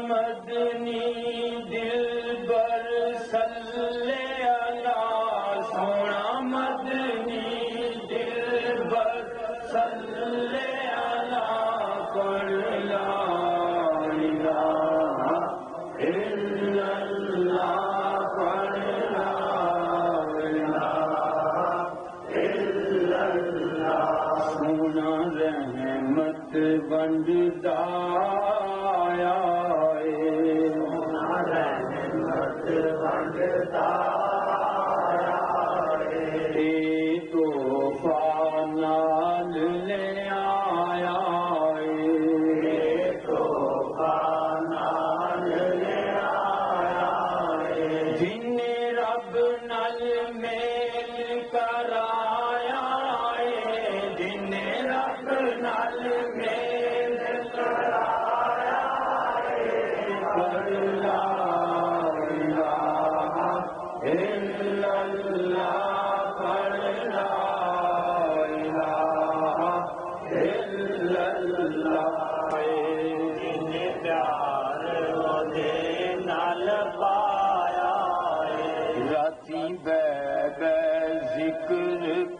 मदनी दिलबर सल्ले अला सोना मदनी दिलबर सल्ले अला पढ़ ला इलाहा इल्लल्लाह पढ़ ला इलाहा इल्लल्लाह सोना रहमत बंददा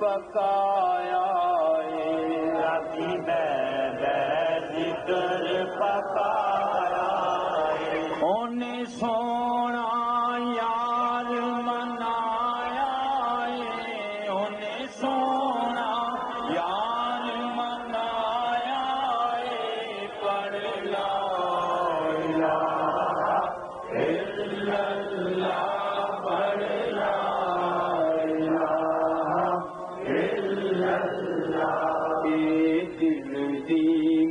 पकाया राती जिक्र पकाया ओने सोना यार मनाया ओने सोना यार मनाया पढ़ ला इलाहा इल्लल्लाह पढ़ ला दिल दी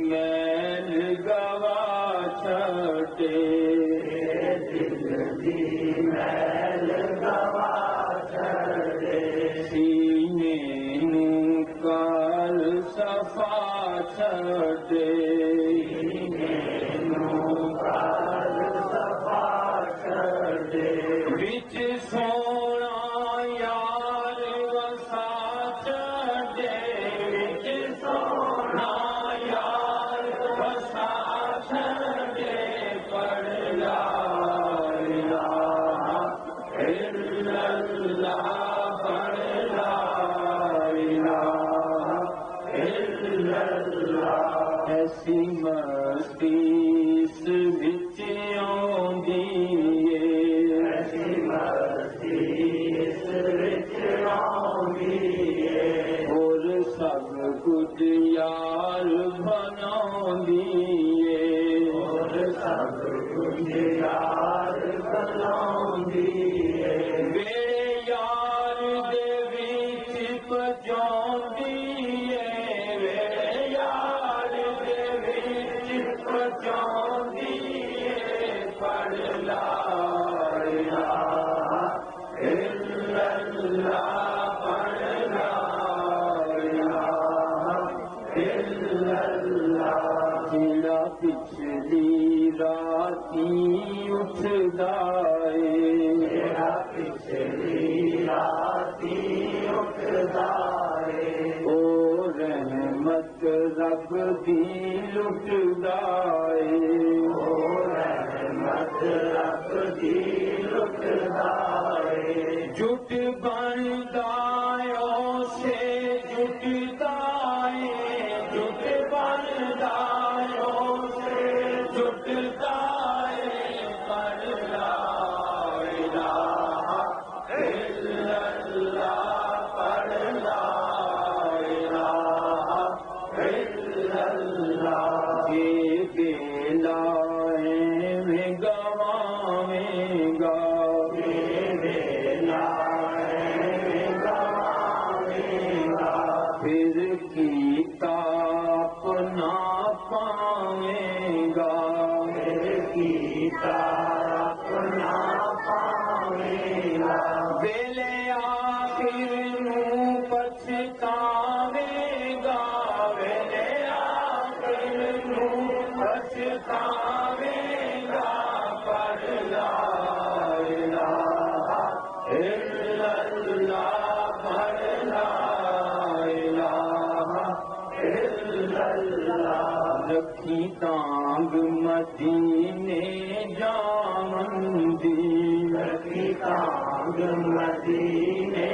मैल गवा छटे दिल दी मैल गवा छटे सीने काल सफा छटे सीने काल सफा छटे बिच सोना यार वसा छटे सोना यार बसा छटे पढ़ ला इलाहा इल्लल्लाह पढ़ ला इलाहा इल्लल्लाह ऐसी मस्ती इस बिच आउंदी ऐसी मस्ती इस बिच आउंदी और सब कुछ यार बनाउंदी और सब कुछ यार बनाउंदी मेरे यार दे विच पजाउंदी मेरे यार दे विच पजाउंदी पढ़ ला इलाहा इल्लल्लाह पढ़ ला जिड़ा पिछली राती उठदाए पिछली राती उठदाए ओ रहमत रब दी लुटदाए ओ रहमत रब दी लुटदाए जुट बनदायो से जुटदाए जुट बनदायो से जुटदाए पढ़ ला इलाहा इल्लल्लाह पढ़ ला इलाहा इल्लल्लाह ये बेला में गवावेगा ये बेला में गवावेगा फिर किताब ना पावेगा फिर किताब ना पावेगा बेले आखिर नू पछतावेगा बेले आखिर नू पछतावेगा पढ़ ला इलाहा इल्लल्लाह पढ़ ला इलाहा इल्लल्लाह रखी तांग मच मदीने जावंदी लगी तांग मदीने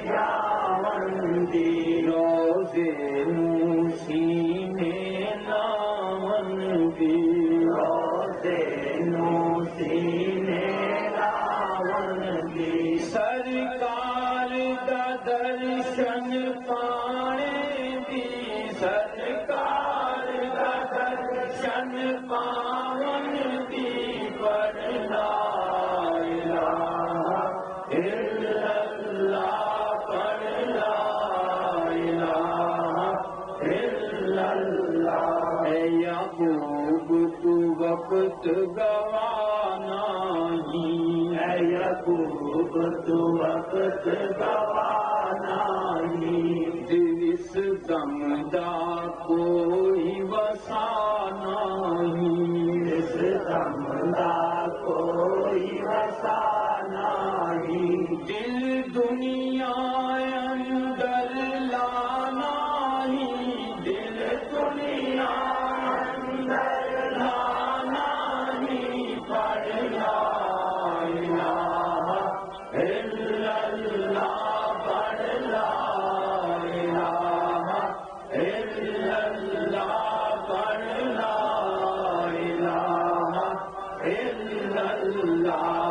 जावंदी रोज़े सीने लावंदी रोज़े सीने लावंदी सरकार दा दर्शन पाने दी सरकार दा दर्शन पावन दी पर ला इलाहा इल्लल्लाह पर ला इलाहा इल्लल्लाह ऐ याकूब तू वक्त गवाना ही ऐ याकूब तू वक्त गवाना ही दिस दमदा कोई वसाना ही दिस दमदा कोई वसाना ही दिल दुनिया अंदर लाना ही दिल दुनिया अंदर लाना ही पढ़ ला इलाहा इल्लल्लाह पढ़ ला इलाहा इल्लल्लाह पढ़ ला इलाहा इल्लल्लाह